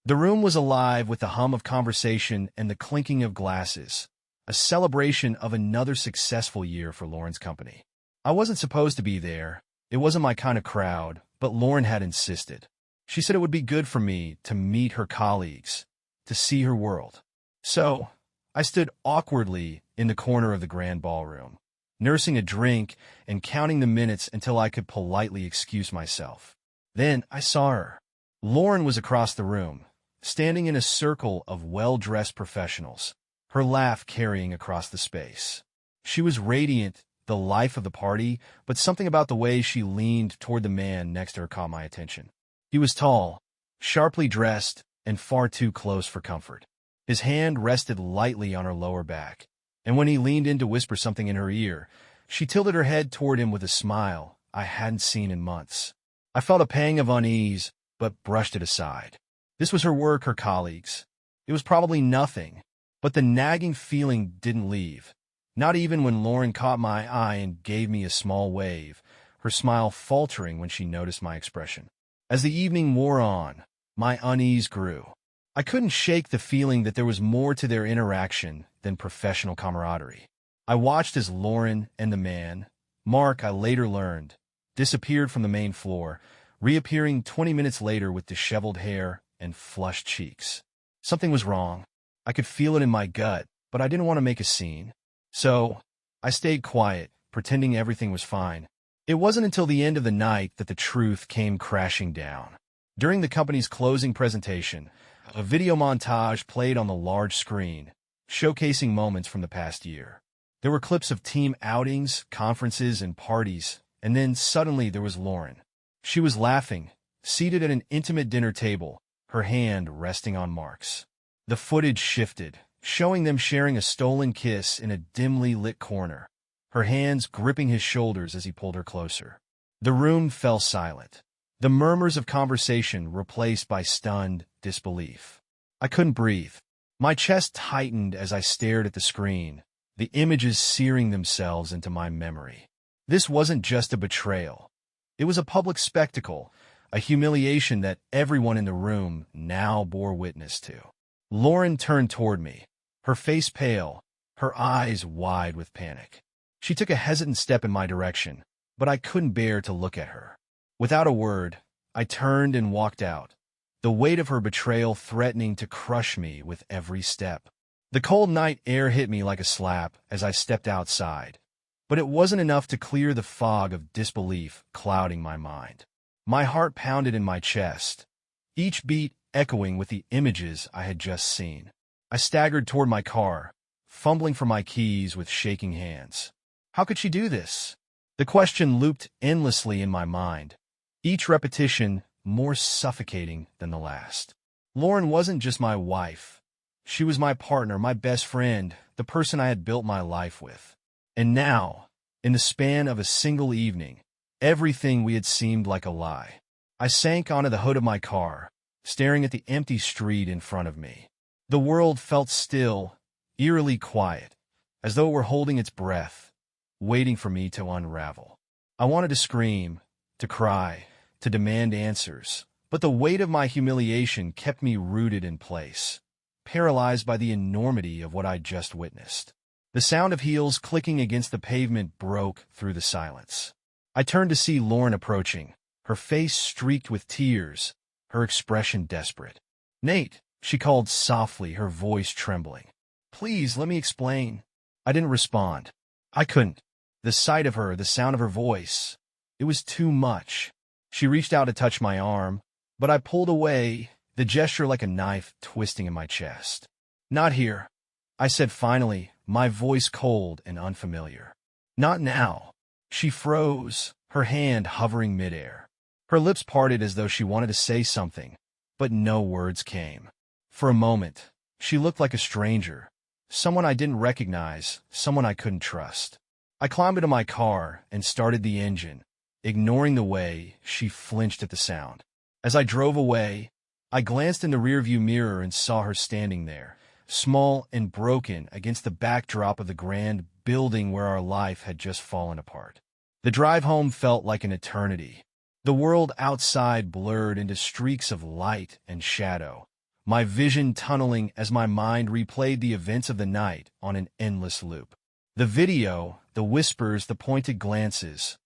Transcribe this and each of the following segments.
The room was alive with the hum of conversation and the clinking of glasses, a celebration of another successful year for Lauren's company. I wasn't supposed to be there. It wasn't my kind of crowd, but Lauren had insisted. She said it would be good for me to meet her colleagues, to see her world. So, I stood awkwardly in the corner of the grand ballroom, nursing a drink and counting the minutes until I could politely excuse myself. Then I saw her. Lauren was across the room, standing in a circle of well-dressed professionals, her laugh carrying across the space. She was radiant, the life of the party, but something about the way she leaned toward the man next to her caught my attention. He was tall, sharply dressed, and far too close for comfort. His hand rested lightly on her lower back, and when he leaned in to whisper something in her ear, she tilted her head toward him with a smile I hadn't seen in months. I felt a pang of unease, but brushed it aside. This was her work, her colleagues. It was probably nothing, but the nagging feeling didn't leave. Not even when Lauren caught my eye and gave me a small wave, her smile faltering when she noticed my expression. As the evening wore on, my unease grew. I couldn't shake the feeling that there was more to their interaction than professional camaraderie. I watched as Lauren and the man, Mark, I later learned, disappeared from the main floor, reappearing 20 minutes later with disheveled hair and flushed cheeks. Something was wrong. I could feel it in my gut, but I didn't want to make a scene. So, I stayed quiet, pretending everything was fine. It wasn't until the end of the night that the truth came crashing down. During the company's closing presentation, a video montage played on the large screen, showcasing moments from the past year. There were clips of team outings, conferences, and parties, and then suddenly there was Lauren. She was laughing, seated at an intimate dinner table, her hand resting on Mark's. The footage shifted, showing them sharing a stolen kiss in a dimly lit corner, her hands gripping his shoulders as he pulled her closer. The room fell silent, the murmurs of conversation replaced by stunned disbelief. I couldn't breathe. My chest tightened as I stared at the screen, the images searing themselves into my memory. This wasn't just a betrayal. It was a public spectacle, a humiliation that everyone in the room now bore witness to. Lauren turned toward me, her face pale, her eyes wide with panic. She took a hesitant step in my direction, but I couldn't bear to look at her. Without a word, I turned and walked out, the weight of her betrayal threatening to crush me with every step. The cold night air hit me like a slap as I stepped outside, but it wasn't enough to clear the fog of disbelief clouding my mind. My heart pounded in my chest, each beat echoing with the images I had just seen. I staggered toward my car, fumbling for my keys with shaking hands. How could she do this? The question looped endlessly in my mind, each repetition more suffocating than the last. Lauren wasn't just my wife. She was my partner, my best friend, the person I had built my life with. And now, in the span of a single evening, everything we had seemed like a lie. I sank onto the hood of my car, staring at the empty street in front of me. The world felt still, eerily quiet, as though it were holding its breath, waiting for me to unravel. I wanted to scream, to cry, to demand answers, but the weight of my humiliation kept me rooted in place, paralyzed by the enormity of what I'd just witnessed. The sound of heels clicking against the pavement broke through the silence. I turned to see Lauren approaching, her face streaked with tears, her expression desperate. "Nate," she called softly, her voice trembling. "Please, let me explain." I didn't respond. I couldn't. The sight of her, the sound of her voice, it was too much. She reached out to touch my arm, but I pulled away, the gesture like a knife twisting in my chest. "Not here," I said finally, my voice cold and unfamiliar. "Not now." She froze, her hand hovering midair. Her lips parted as though she wanted to say something, but no words came. For a moment, she looked like a stranger, someone I didn't recognize, someone I couldn't trust. I climbed into my car and started the engine, ignoring the way she flinched at the sound. As I drove away, I glanced in the rearview mirror and saw her standing there, small and broken against the backdrop of the grand building where our life had just fallen apart. The drive home felt like an eternity. The world outside blurred into streaks of light and shadow, my vision tunneling as my mind replayed the events of the night on an endless loop. The video, the whispers, the pointed glances,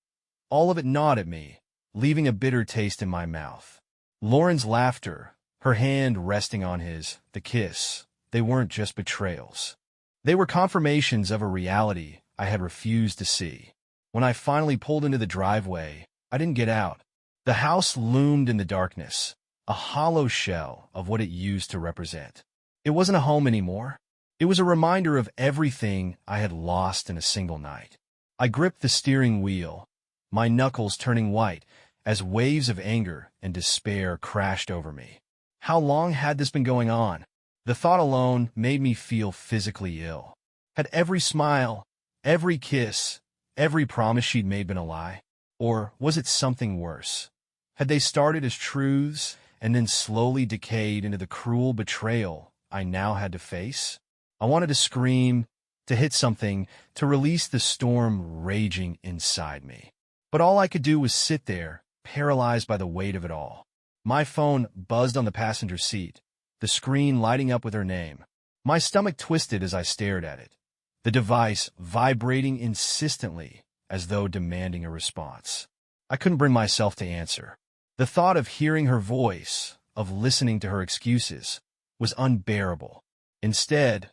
all of it gnawed at me, leaving a bitter taste in my mouth. Lauren's laughter, her hand resting on his, the kiss, they weren't just betrayals. They were confirmations of a reality I had refused to see. When I finally pulled into the driveway, I didn't get out. The house loomed in the darkness, a hollow shell of what it used to represent. It wasn't a home anymore. It was a reminder of everything I had lost in a single night. I gripped the steering wheel, my knuckles turning white as waves of anger and despair crashed over me. How long had this been going on? The thought alone made me feel physically ill. Had every smile, every kiss, every promise she'd made been a lie? Or was it something worse? Had they started as truths and then slowly decayed into the cruel betrayal I now had to face? I wanted to scream, to hit something, to release the storm raging inside me. But all I could do was sit there, paralyzed by the weight of it all. My phone buzzed on the passenger seat, the screen lighting up with her name. My stomach twisted as I stared at it, the device vibrating insistently as though demanding a response. I couldn't bring myself to answer. The thought of hearing her voice, of listening to her excuses, was unbearable. Instead,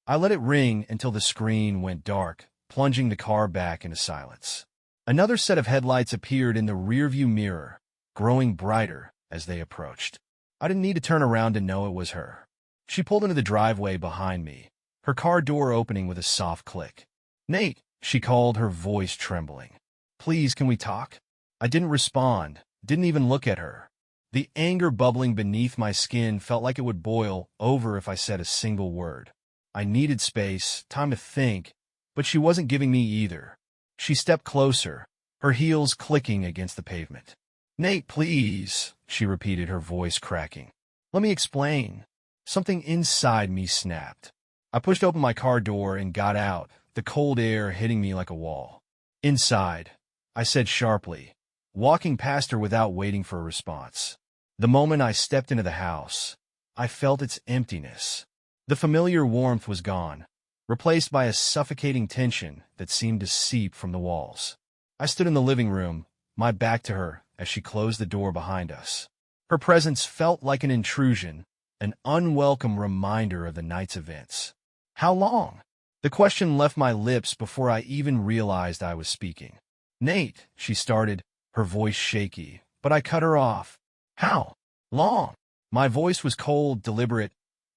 I let it ring until the screen went dark, plunging the car back into silence. Another set of headlights appeared in the rearview mirror, growing brighter as they approached. I didn't need to turn around to know it was her. She pulled into the driveway behind me, her car door opening with a soft click. "Nate," she called, her voice trembling. "Please, can we talk?" I didn't respond, didn't even look at her. The anger bubbling beneath my skin felt like it would boil over if I said a single word. I needed space, time to think, but she wasn't giving me either. She stepped closer, her heels clicking against the pavement. "Nate, please," she repeated, her voice cracking. "Let me explain." Something inside me snapped. I pushed open my car door and got out, the cold air hitting me like a wall. "Inside," I said sharply, walking past her without waiting for a response. The moment I stepped into the house, I felt its emptiness. The familiar warmth was gone, replaced by a suffocating tension that seemed to seep from the walls. I stood in the living room, my back to her, as she closed the door behind us. Her presence felt like an intrusion, an unwelcome reminder of the night's events. "How long?" The question left my lips before I even realized I was speaking. "Nate," she started, her voice shaky, but I cut her off. "How long?" My voice was cold, deliberate,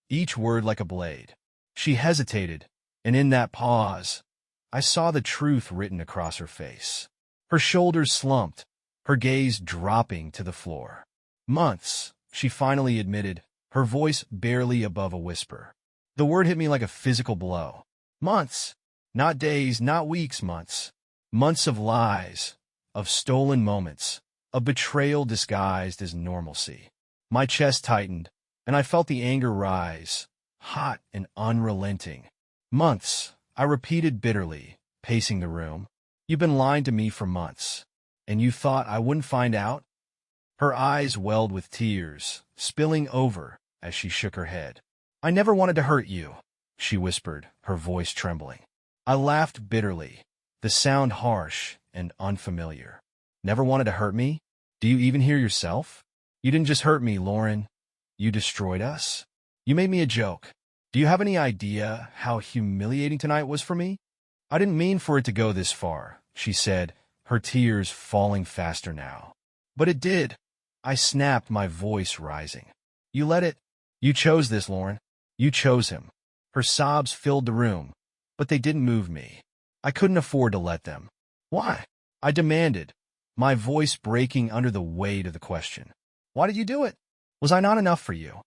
each word like a blade. She hesitated, and in that pause, I saw the truth written across her face. Her shoulders slumped, her gaze dropping to the floor. "Months," she finally admitted, her voice barely above a whisper. The word hit me like a physical blow. Months. Not days, not weeks, months. Months of lies, of stolen moments, of betrayal disguised as normalcy. My chest tightened, and I felt the anger rise, hot and unrelenting. "Months," I repeated bitterly, pacing the room. "You've been lying to me for months, and you thought I wouldn't find out?" Her eyes welled with tears, spilling over as she shook her head. "I never wanted to hurt you," she whispered, her voice trembling. I laughed bitterly, the sound harsh and unfamiliar. "Never wanted to hurt me? Do you even hear yourself? You didn't just hurt me, Lauren. You destroyed us. You made me a joke. Do you have any idea how humiliating tonight was for me?" "I didn't mean for it to go this far," she said, her tears falling faster now. "But it did." I snapped, my voice rising. "You let it. You chose this, Lauren. You chose him." Her sobs filled the room, but they didn't move me. I couldn't afford to let them. "Why?" I demanded, my voice breaking under the weight of the question. "Why did you do it? Was I not enough for you?"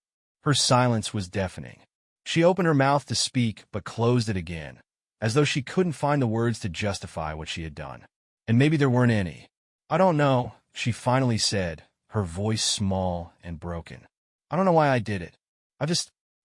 Her silence was deafening. She opened her mouth to speak, but closed it again, as though she couldn't find the words to justify what she had done. And maybe there weren't any. "I don't know," she finally said, her voice small and broken. "I don't know why I did it.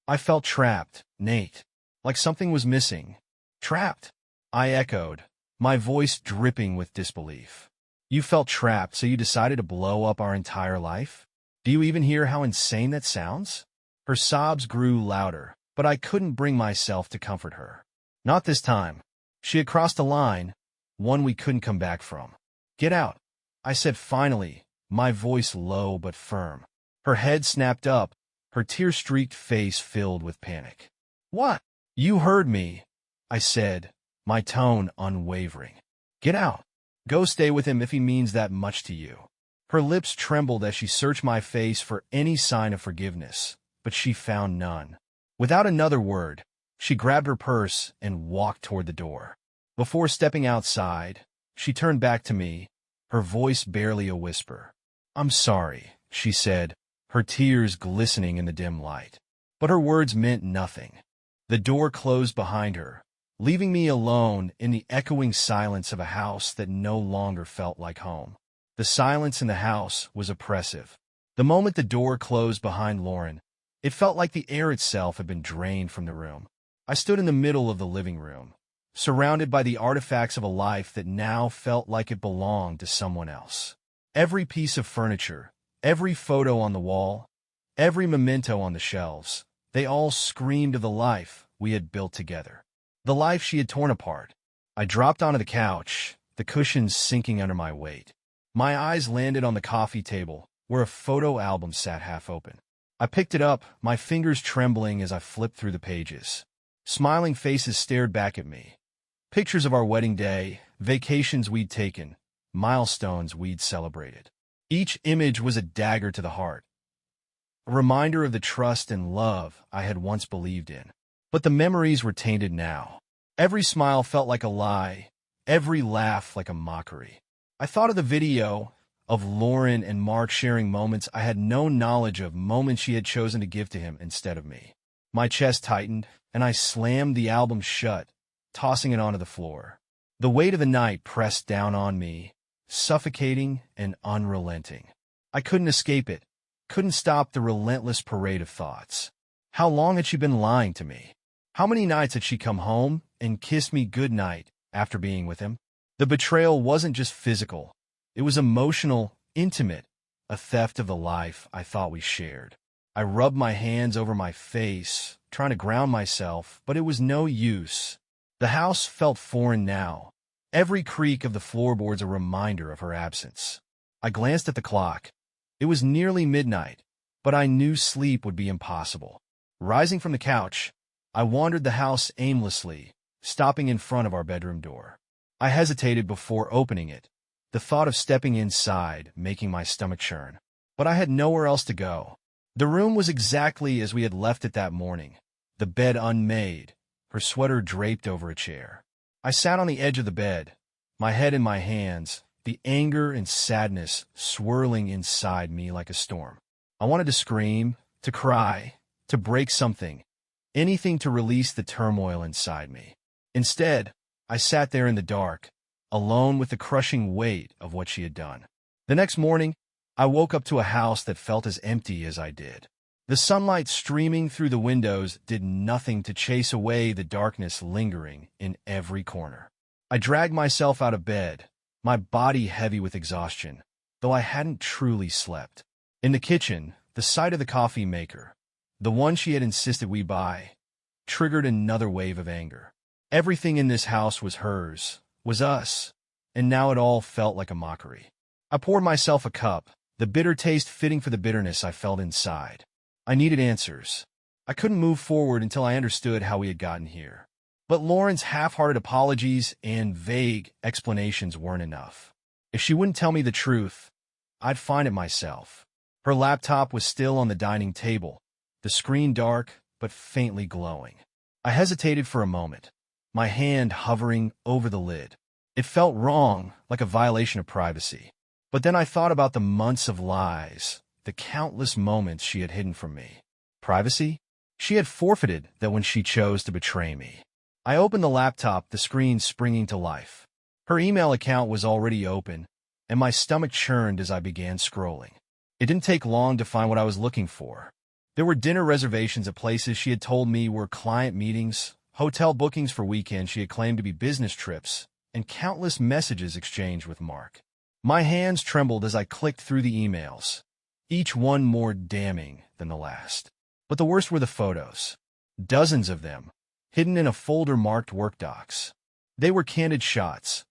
I felt trapped, Nate, like something was missing." "Trapped?" I echoed, my voice dripping with disbelief. "You felt trapped, so you decided to blow up our entire life? Do you even hear how insane that sounds?" Her sobs grew louder, but I couldn't bring myself to comfort her. Not this time. She had crossed a line, one we couldn't come back from. "Get out," I said finally, my voice low but firm. Her head snapped up, her tear-streaked face filled with panic. "What?" "You heard me," I said, my tone unwavering. "Get out. Go stay with him if he means that much to you." Her lips trembled as she searched my face for any sign of forgiveness, but she found none. Without another word, she grabbed her purse and walked toward the door. Before stepping outside, she turned back to me, her voice barely a whisper. "I'm sorry," she said, her tears glistening in the dim light. But her words meant nothing. The door closed behind her, leaving me alone in the echoing silence of a house that no longer felt like home. The silence in the house was oppressive. The moment the door closed behind Lauren, it felt like the air itself had been drained from the room. I stood in the middle of the living room, surrounded by the artifacts of a life that now felt like it belonged to someone else. Every piece of furniture, every photo on the wall, every memento on the shelves, they all screamed of the life we had built together. The life she had torn apart. I dropped onto the couch, the cushions sinking under my weight. My eyes landed on the coffee table, where a photo album sat half open. I picked it up, my fingers trembling as I flipped through the pages. Smiling faces stared back at me. Pictures of our wedding day, vacations we'd taken, milestones we'd celebrated. Each image was a dagger to the heart, a reminder of the trust and love I had once believed in. But the memories were tainted now. Every smile felt like a lie, every laugh like a mockery. I thought of the video, of Lauren and Mark sharing moments I had no knowledge of, moments she had chosen to give to him instead of me. My chest tightened, and I slammed the album shut, tossing it onto the floor. The weight of the night pressed down on me, suffocating and unrelenting. I couldn't escape it, couldn't stop the relentless parade of thoughts. How long had she been lying to me? How many nights had she come home and kissed me goodnight after being with him? The betrayal wasn't just physical. It was emotional, intimate, a theft of the life I thought we shared. I rubbed my hands over my face, trying to ground myself, but it was no use. The house felt foreign now, every creak of the floorboards a reminder of her absence. I glanced at the clock. It was nearly midnight, but I knew sleep would be impossible. Rising from the couch, I wandered the house aimlessly, stopping in front of our bedroom door. I hesitated before opening it, the thought of stepping inside making my stomach churn. But I had nowhere else to go. The room was exactly as we had left it that morning, the bed unmade, her sweater draped over a chair. I sat on the edge of the bed, my head in my hands, the anger and sadness swirling inside me like a storm. I wanted to scream, to cry, to break something, anything to release the turmoil inside me. Instead, I sat there in the dark, alone with the crushing weight of what she had done. The next morning, I woke up to a house that felt as empty as I did. The sunlight streaming through the windows did nothing to chase away the darkness lingering in every corner. I dragged myself out of bed, my body heavy with exhaustion, though I hadn't truly slept. In the kitchen, the sight of the coffee maker, the one she had insisted we buy, triggered another wave of anger. Everything in this house was hers, was us, and now it all felt like a mockery. I poured myself a cup, the bitter taste fitting for the bitterness I felt inside. I needed answers. I couldn't move forward until I understood how we had gotten here. But Lauren's half-hearted apologies and vague explanations weren't enough. If she wouldn't tell me the truth, I'd find it myself. Her laptop was still on the dining table, the screen dark but faintly glowing. I hesitated for a moment, my hand hovering over the lid. It felt wrong, like a violation of privacy. But then I thought about the months of lies, the countless moments she had hidden from me. Privacy? She had forfeited that when she chose to betray me. I opened the laptop, the screen springing to life. Her email account was already open, and my stomach churned as I began scrolling. It didn't take long to find what I was looking for. There were dinner reservations at places she had told me were client meetings, hotel bookings for weekends she had claimed to be business trips, and countless messages exchanged with Mark. My hands trembled as I clicked through the emails, each one more damning than the last. But the worst were the photos. Dozens of them, hidden in a folder marked work docs. They were candid shots.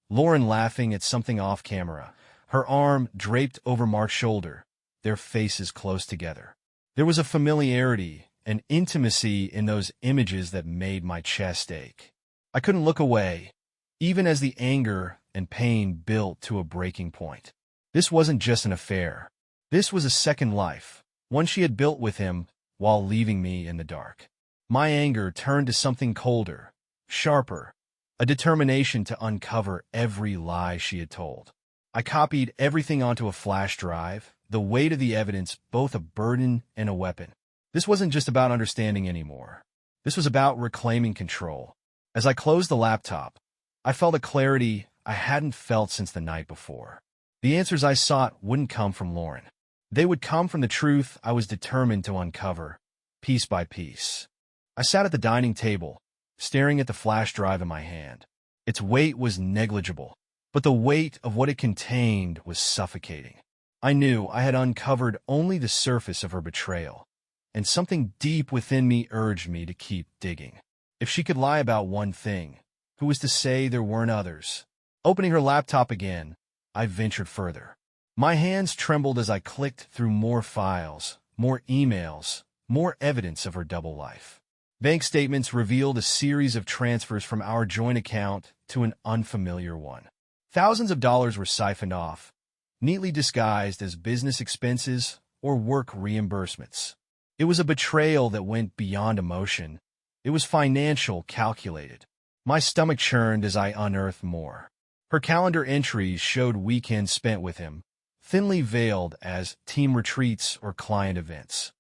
Lauren laughing at something off camera, her arm draped over Mark's shoulder, their faces close together. There was a familiarity, an intimacy in those images that made my chest ache. I couldn't look away, even as the anger and pain built to a breaking point. This wasn't just an affair. This was a second life, one she had built with him while leaving me in the dark. My anger turned to something colder, sharper, a determination to uncover every lie she had told. I copied everything onto a flash drive, the weight of the evidence both a burden and a weapon. This wasn't just about understanding anymore. This was about reclaiming control. As I closed the laptop, I felt a clarity I hadn't felt since the night before. The answers I sought wouldn't come from Lauren. They would come from the truth I was determined to uncover, piece by piece. I sat at the dining table, staring at the flash drive in my hand. Its weight was negligible, but the weight of what it contained was suffocating. I knew I had uncovered only the surface of her betrayal, and something deep within me urged me to keep digging. If she could lie about one thing, who was to say there weren't others? Opening her laptop again, I ventured further. My hands trembled as I clicked through more files, more emails, more evidence of her double life. Bank statements revealed a series of transfers from our joint account to an unfamiliar one. Thousands of dollars were siphoned off, neatly disguised as business expenses or work reimbursements. It was a betrayal that went beyond emotion. It was financial, calculated. My stomach churned as I unearthed more. Her calendar entries showed weekends spent with him, thinly veiled as team retreats or client events.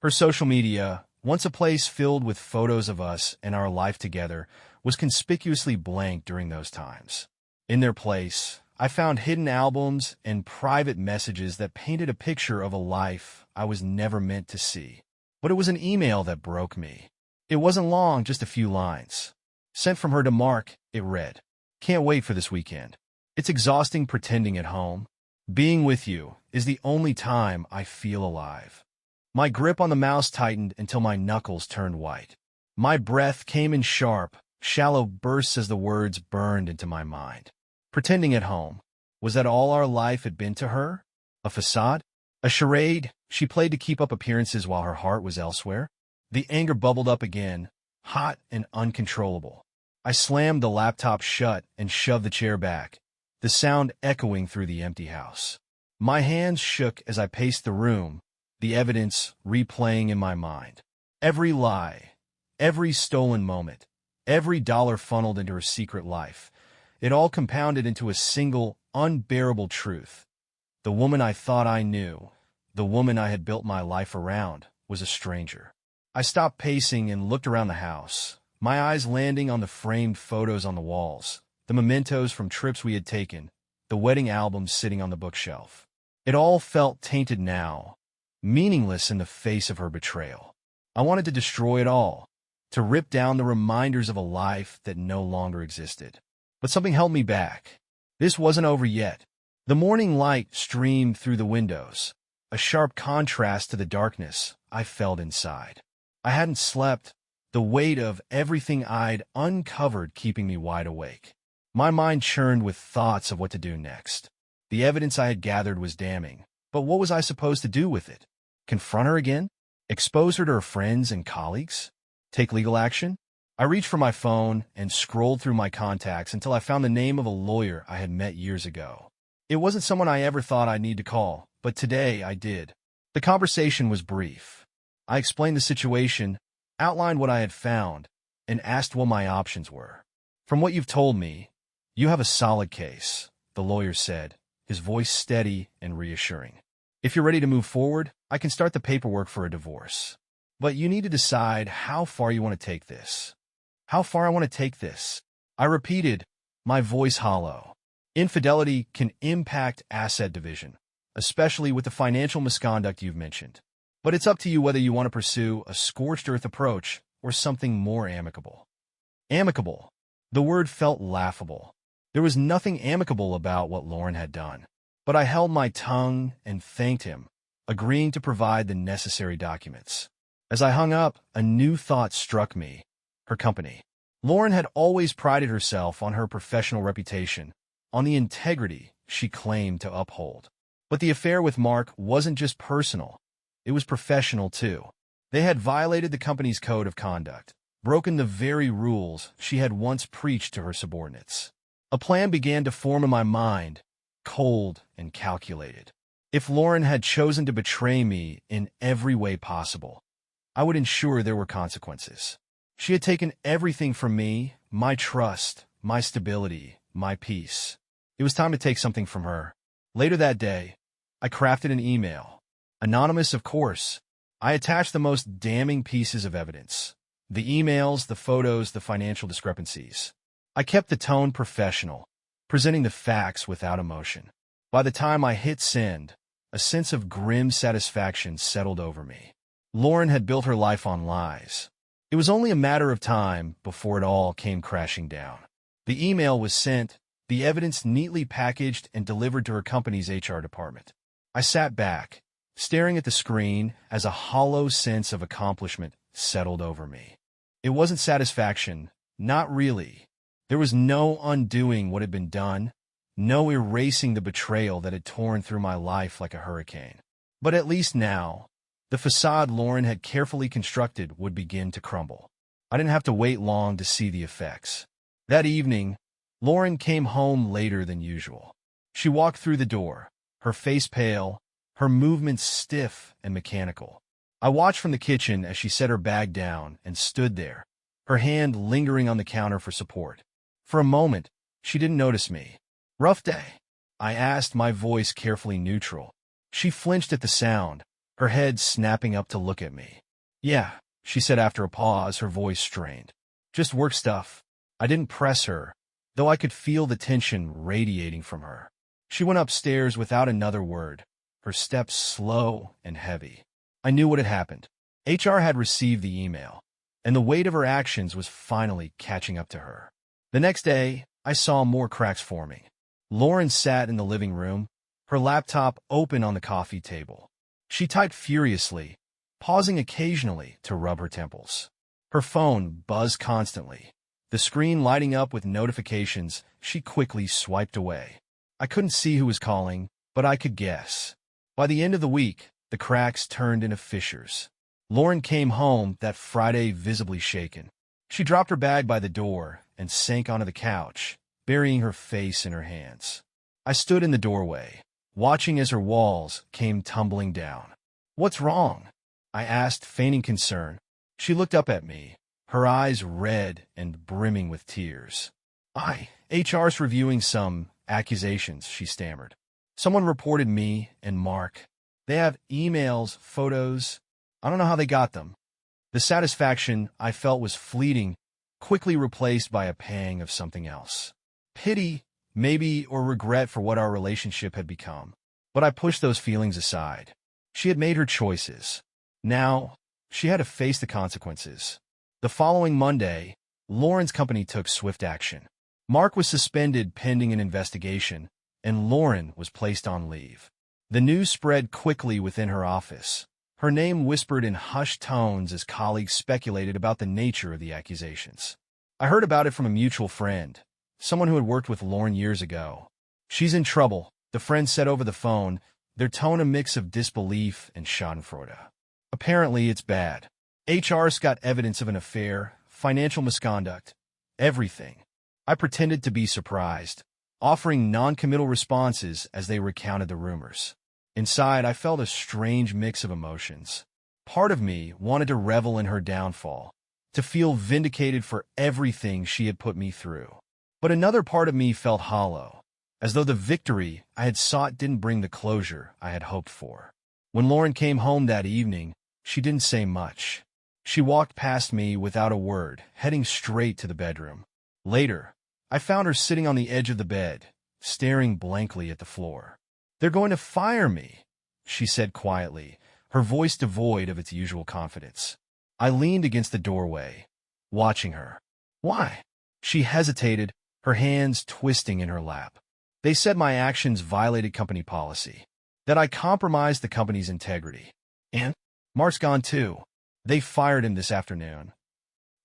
Her social media, once a place filled with photos of us and our life together, was conspicuously blank during those times. In their place, I found hidden albums and private messages that painted a picture of a life I was never meant to see. But it was an email that broke me. It wasn't long, just a few lines. Sent from her to Mark, it read, "Can't wait for this weekend. It's exhausting pretending at home. Being with you is the only time I feel alive." My grip on the mouse tightened until my knuckles turned white. My breath came in sharp, shallow bursts as the words burned into my mind. Pretending at home. Was that all our life had been to her? A facade? A charade she played to keep up appearances while her heart was elsewhere? The anger bubbled up again, hot and uncontrollable. I slammed the laptop shut and shoved the chair back, the sound echoing through the empty house. My hands shook as I paced the room, the evidence replaying in my mind. Every lie, every stolen moment, every dollar funneled into her secret life. It all compounded into a single, unbearable truth. The woman I thought I knew, the woman I had built my life around, was a stranger. I stopped pacing and looked around the house, my eyes landing on the framed photos on the walls, the mementos from trips we had taken, the wedding albums sitting on the bookshelf. It all felt tainted now, meaningless in the face of her betrayal. I wanted to destroy it all, to rip down the reminders of a life that no longer existed. But something held me back. This wasn't over yet. The morning light streamed through the windows, a sharp contrast to the darkness I felt inside. I hadn't slept, the weight of everything I'd uncovered keeping me wide awake. My mind churned with thoughts of what to do next. The evidence I had gathered was damning, but what was I supposed to do with it? Confront her again? Expose her to her friends and colleagues? Take legal action? I reached for my phone and scrolled through my contacts until I found the name of a lawyer I had met years ago. It wasn't someone I ever thought I'd need to call, but today I did. The conversation was brief. I explained the situation, outlined what I had found, and asked what my options were. "From what you've told me, you have a solid case," the lawyer said, his voice steady and reassuring. "If you're ready to move forward, I can start the paperwork for a divorce. But you need to decide how far you want to take this." How far I want to take this? I repeated, my voice hollow. Infidelity can impact asset division, especially with the financial misconduct you've mentioned. But it's up to you whether you want to pursue a scorched earth approach or something more amicable. Amicable. The word felt laughable. There was nothing amicable about what Lauren had done. But I held my tongue and thanked him, agreeing to provide the necessary documents. As I hung up, a new thought struck me. Her company. Lauren had always prided herself on her professional reputation, on the integrity she claimed to uphold. But the affair with Mark wasn't just personal. It was professional, too. They had violated the company's code of conduct, broken the very rules she had once preached to her subordinates. A plan began to form in my mind, cold and calculated. If Lauren had chosen to betray me in every way possible, I would ensure there were consequences. She had taken everything from me, my trust, my stability, my peace. It was time to take something from her. Later that day, I crafted an email. Anonymous, of course. I attached the most damning pieces of evidence. The emails, the photos, the financial discrepancies. I kept the tone professional, presenting the facts without emotion. By the time I hit send, a sense of grim satisfaction settled over me. Lauren had built her life on lies. It was only a matter of time before it all came crashing down. The email was sent, the evidence neatly packaged and delivered to her company's HR department. I sat back, staring at the screen as a hollow sense of accomplishment settled over me. It wasn't satisfaction, not really. There was no undoing what had been done, no erasing the betrayal that had torn through my life like a hurricane. But at least now, the facade Lauren had carefully constructed would begin to crumble. I didn't have to wait long to see the effects. That evening, Lauren came home later than usual. She walked through the door, her face pale, her movements stiff and mechanical. I watched from the kitchen as she set her bag down and stood there, her hand lingering on the counter for support. For a moment, she didn't notice me. "Rough day?" I asked, my voice carefully neutral. She flinched at the sound, her head snapping up to look at me. "Yeah," she said after a pause, her voice strained. "Just work stuff." I didn't press her, though I could feel the tension radiating from her. She went upstairs without another word, her steps slow and heavy. I knew what had happened. HR had received the email, and the weight of her actions was finally catching up to her. The next day, I saw more cracks forming. Lauren sat in the living room, her laptop open on the coffee table. She typed furiously, pausing occasionally to rub her temples. Her phone buzzed constantly, the screen lighting up with notifications she quickly swiped away. I couldn't see who was calling, but I could guess. By the end of the week, the cracks turned into fissures. Lauren came home that Friday visibly shaken. She dropped her bag by the door and sank onto the couch, burying her face in her hands. I stood in the doorway, watching as her walls came tumbling down. "What's wrong?" I asked, feigning concern. She looked up at me, her eyes red and brimming with tears. HR's reviewing some accusations," she stammered. "Someone reported me and Mark. They have emails, photos. I don't know how they got them." The satisfaction I felt was fleeting, quickly replaced by a pang of something else. Pity, maybe, or regret for what our relationship had become. But I pushed those feelings aside. She had made her choices. Now, she had to face the consequences. The following Monday, Lauren's company took swift action. Mark was suspended pending an investigation, and Lauren was placed on leave. The news spread quickly within her office, her name whispered in hushed tones as colleagues speculated about the nature of the accusations. I heard about it from a mutual friend, someone who had worked with Lauren years ago. "She's in trouble," the friend said over the phone, their tone a mix of disbelief and schadenfreude. "Apparently, it's bad. HR's got evidence of an affair, financial misconduct, everything." I pretended to be surprised, offering non-committal responses as they recounted the rumors. Inside, I felt a strange mix of emotions. Part of me wanted to revel in her downfall, to feel vindicated for everything she had put me through. But another part of me felt hollow, as though the victory I had sought didn't bring the closure I had hoped for. When Lauren came home that evening, she didn't say much. She walked past me without a word, heading straight to the bedroom. Later, I found her sitting on the edge of the bed, staring blankly at the floor. "They're going to fire me," she said quietly, her voice devoid of its usual confidence. I leaned against the doorway, watching her. "Why?" She hesitated, her hands twisting in her lap. "They said my actions violated company policy, that I compromised the company's integrity. And Mark's gone too." They fired him this afternoon.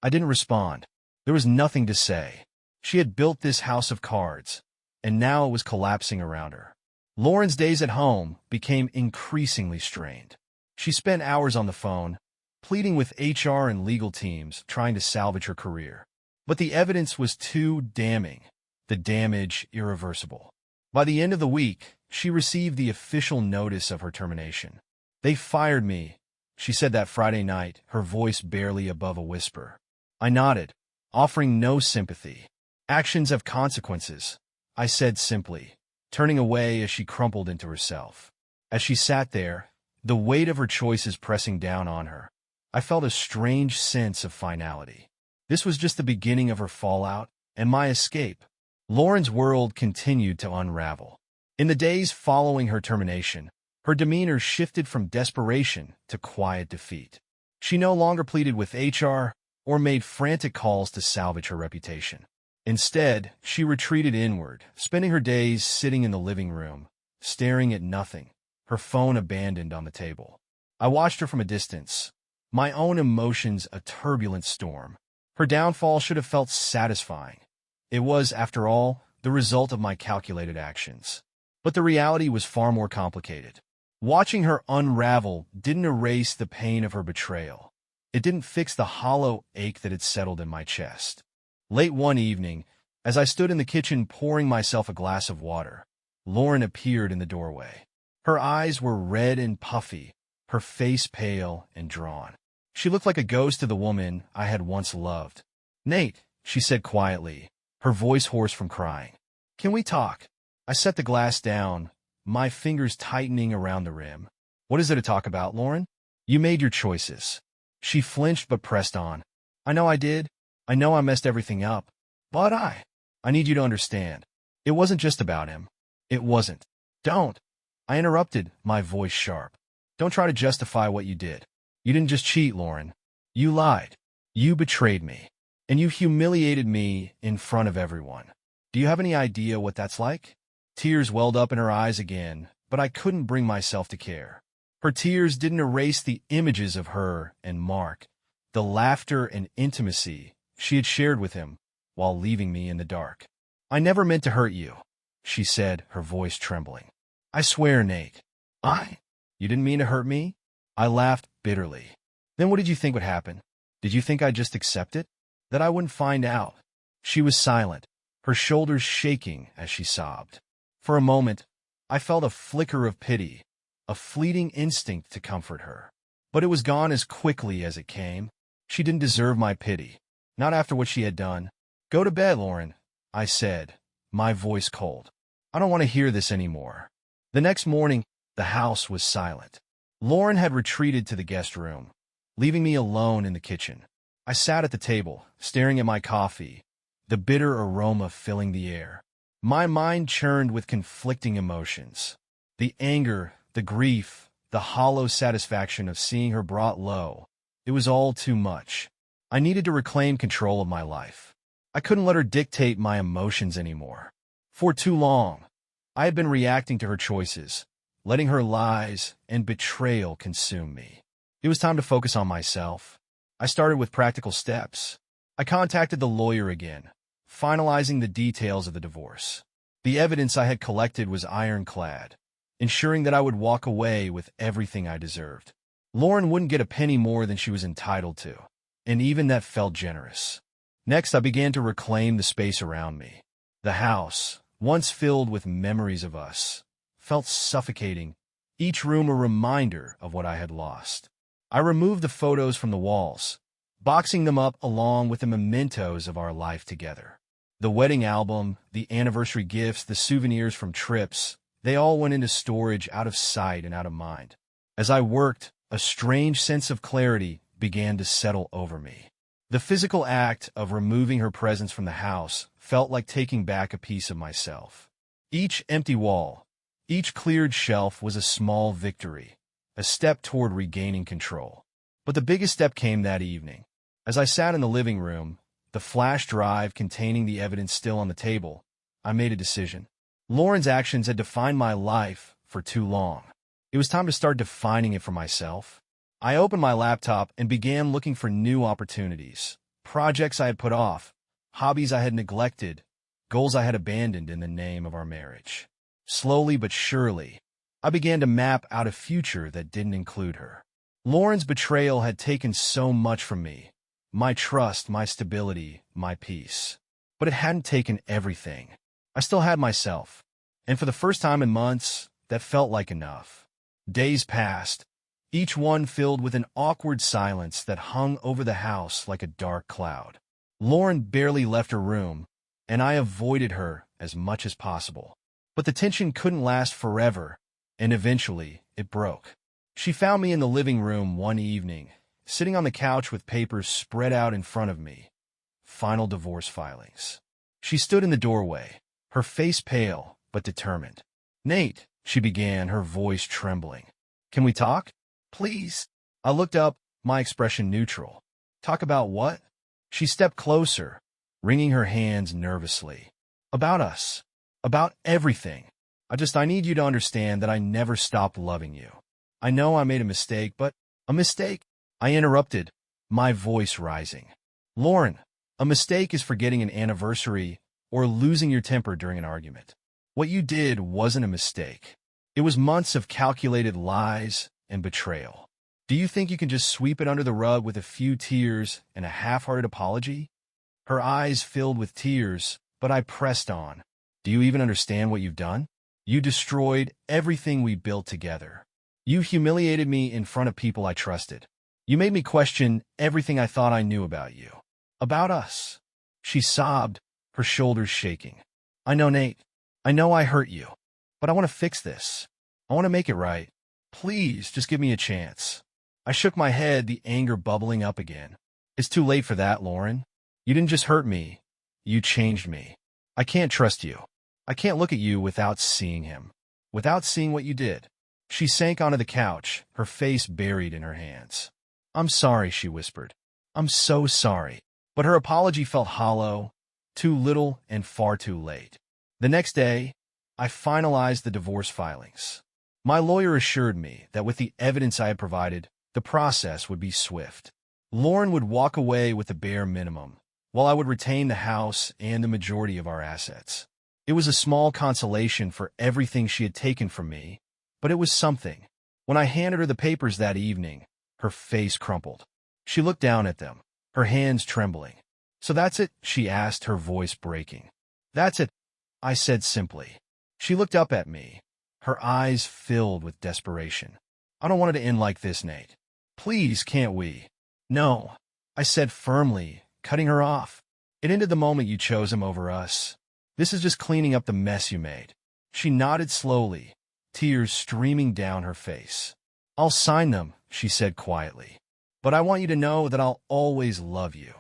I didn't respond. There was nothing to say. She had built this house of cards, and now it was collapsing around her. Lauren's days at home became increasingly strained. She spent hours on the phone, pleading with HR and legal teams, trying to salvage her career. But the evidence was too damning, the damage irreversible. By the end of the week, she received the official notice of her termination. "They fired me," she said that Friday night, her voice barely above a whisper. I nodded, offering no sympathy. "Actions have consequences," I said simply, turning away as she crumpled into herself. As she sat there, the weight of her choices pressing down on her, I felt a strange sense of finality. This was just the beginning of her fallout and my escape. Lauren's world continued to unravel. In the days following her termination, her demeanor shifted from desperation to quiet defeat. She no longer pleaded with HR or made frantic calls to salvage her reputation. Instead, she retreated inward, spending her days sitting in the living room, staring at nothing, her phone abandoned on the table. I watched her from a distance, my own emotions a turbulent storm. Her downfall should have felt satisfying. It was, after all, the result of my calculated actions. But the reality was far more complicated. Watching her unravel didn't erase the pain of her betrayal. It didn't fix the hollow ache that had settled in my chest. Late one evening, as I stood in the kitchen pouring myself a glass of water, Lauren appeared in the doorway. Her eyes were red and puffy, her face pale and drawn. She looked like a ghost of the woman I had once loved. "Nate," she said quietly, her voice hoarse from crying. "Can we talk?" I set the glass down, my fingers tightening around the rim. "What is there to talk about, Lauren? You made your choices." She flinched but pressed on. "I know I did. I know I messed everything up. But I need you to understand. It wasn't just about him. It wasn't." "Don't." I interrupted, my voice sharp. "Don't try to justify what you did. You didn't just cheat, Lauren. You lied. You betrayed me. And you humiliated me in front of everyone. Do you have any idea what that's like?" Tears welled up in her eyes again, but I couldn't bring myself to care. Her tears didn't erase the images of her and Mark, the laughter and intimacy she had shared with him while leaving me in the dark. "I never meant to hurt you," she said, her voice trembling. "I swear, Nate." You didn't mean to hurt me?" I laughed bitterly. "Then what did you think would happen? Did you think I'd just accept it? That I wouldn't find out?" She was silent, her shoulders shaking as she sobbed. For a moment, I felt a flicker of pity, a fleeting instinct to comfort her. But it was gone as quickly as it came. She didn't deserve my pity, not after what she had done. "Go to bed, Lauren," I said, my voice cold. "I don't want to hear this anymore." The next morning, the house was silent. Lauren had retreated to the guest room, leaving me alone in the kitchen. I sat at the table, staring at my coffee, the bitter aroma filling the air. My mind churned with conflicting emotions. The anger, the grief, the hollow satisfaction of seeing her brought low. It was all too much. I needed to reclaim control of my life. I couldn't let her dictate my emotions anymore. For too long, I had been reacting to her choices, letting her lies and betrayal consume me. It was time to focus on myself. I started with practical steps. I contacted the lawyer again, finalizing the details of the divorce. The evidence I had collected was ironclad, ensuring that I would walk away with everything I deserved. Lauren wouldn't get a penny more than she was entitled to, and even that felt generous. Next, I began to reclaim the space around me. The house, once filled with memories of us, felt suffocating, each room a reminder of what I had lost. I removed the photos from the walls, boxing them up along with the mementos of our life together. The wedding album, the anniversary gifts, the souvenirs from trips, they all went into storage out of sight and out of mind. As I worked, a strange sense of clarity began to settle over me. The physical act of removing her presence from the house felt like taking back a piece of myself. Each empty wall, each cleared shelf was a small victory, a step toward regaining control. But the biggest step came that evening. As I sat in the living room, the flash drive containing the evidence still on the table, I made a decision. Lauren's actions had defined my life for too long. It was time to start defining it for myself. I opened my laptop and began looking for new opportunities. Projects I had put off, hobbies I had neglected, goals I had abandoned in the name of our marriage. Slowly but surely, I began to map out a future that didn't include her. Lauren's betrayal had taken so much from me, my trust, my stability, my peace. But it hadn't taken everything. I still had myself, and for the first time in months, that felt like enough. Days passed, each one filled with an awkward silence that hung over the house like a dark cloud. Lauren barely left her room, and I avoided her as much as possible. But the tension couldn't last forever, and eventually it broke. She found me in the living room one evening, sitting on the couch with papers spread out in front of me. Final divorce filings. She stood in the doorway, her face pale but determined. "Nate," she began, her voice trembling. "Can we talk? Please?" I looked up, my expression neutral. "Talk about what?" She stepped closer, wringing her hands nervously. "About us. About everything. I need you to understand that I never stopped loving you. I know I made a mistake, but a mistake?" I interrupted, my voice rising. "Lauren, a mistake is forgetting an anniversary or losing your temper during an argument. What you did wasn't a mistake. It was months of calculated lies and betrayal. Do you think you can just sweep it under the rug with a few tears and a half-hearted apology?" Her eyes filled with tears, but I pressed on. "Do you even understand what you've done? You destroyed everything we built together. You humiliated me in front of people I trusted. You made me question everything I thought I knew about you. About us." She sobbed, her shoulders shaking. "I know, Nate. I know I hurt you. But I want to fix this. I want to make it right. Please, just give me a chance." I shook my head, the anger bubbling up again. "It's too late for that, Lauren. You didn't just hurt me. You changed me. I can't trust you. I can't look at you without seeing him. Without seeing what you did." She sank onto the couch, her face buried in her hands. "I'm sorry," she whispered. "I'm so sorry." But her apology felt hollow, too little and far too late. The next day, I finalized the divorce filings. My lawyer assured me that with the evidence I had provided, the process would be swift. Lauren would walk away with the bare minimum, while I would retain the house and the majority of our assets. It was a small consolation for everything she had taken from me, but it was something. When I handed her the papers that evening, her face crumpled. She looked down at them, her hands trembling. "So that's it?" she asked, her voice breaking. "That's it," I said simply. She looked up at me, her eyes filled with desperation. "I don't want it to end like this, Nate. Please, can't we?" "No," I said firmly, cutting her off. "It ended the moment you chose him over us. This is just cleaning up the mess you made." She nodded slowly, tears streaming down her face. "I'll sign them," she said quietly. "But I want you to know that I'll always love you."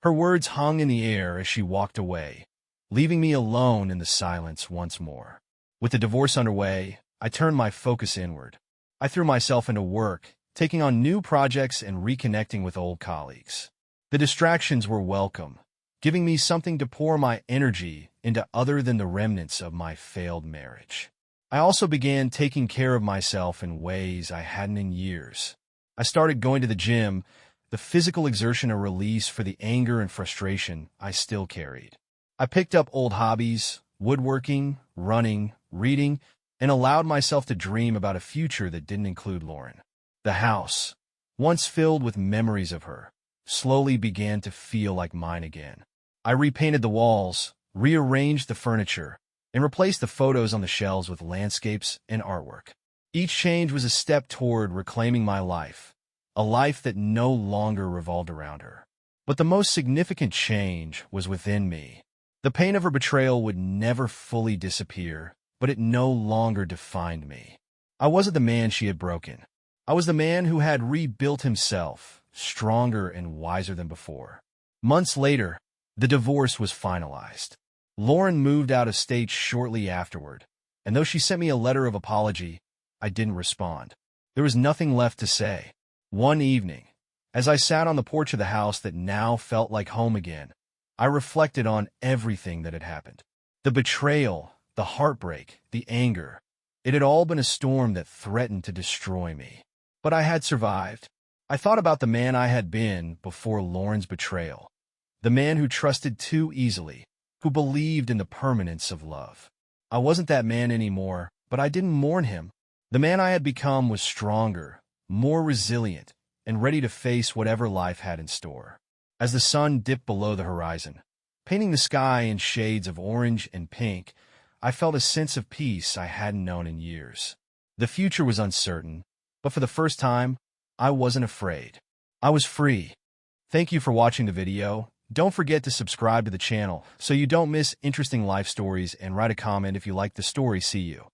Her words hung in the air as she walked away, leaving me alone in the silence once more. With the divorce underway, I turned my focus inward. I threw myself into work, taking on new projects and reconnecting with old colleagues. The distractions were welcome, giving me something to pour my energy into other than the remnants of my failed marriage. I also began taking care of myself in ways I hadn't in years. I started going to the gym, the physical exertion a release for the anger and frustration I still carried. I picked up old hobbies, woodworking, running, reading, and allowed myself to dream about a future that didn't include Lauren. The house, once filled with memories of her, slowly began to feel like mine again. I repainted the walls, rearranged the furniture, and replaced the photos on the shelves with landscapes and artwork. Each change was a step toward reclaiming my life, a life that no longer revolved around her. But the most significant change was within me. The pain of her betrayal would never fully disappear, but it no longer defined me. I wasn't the man she had broken. I was the man who had rebuilt himself, stronger and wiser than before. Months later, the divorce was finalized. Lauren moved out of state shortly afterward, and though she sent me a letter of apology, I didn't respond. There was nothing left to say. One evening, as I sat on the porch of the house that now felt like home again, I reflected on everything that had happened. The betrayal, the heartbreak, the anger. It had all been a storm that threatened to destroy me. But I had survived. I thought about the man I had been before Lauren's betrayal. The man who trusted too easily, who believed in the permanence of love. I wasn't that man anymore, but I didn't mourn him. The man I had become was stronger, more resilient, and ready to face whatever life had in store. As the sun dipped below the horizon, painting the sky in shades of orange and pink, I felt a sense of peace I hadn't known in years. The future was uncertain, but for the first time, I wasn't afraid. I was free. Thank you for watching the video. Don't forget to subscribe to the channel so you don't miss interesting life stories, and write a comment if you like the story. See you.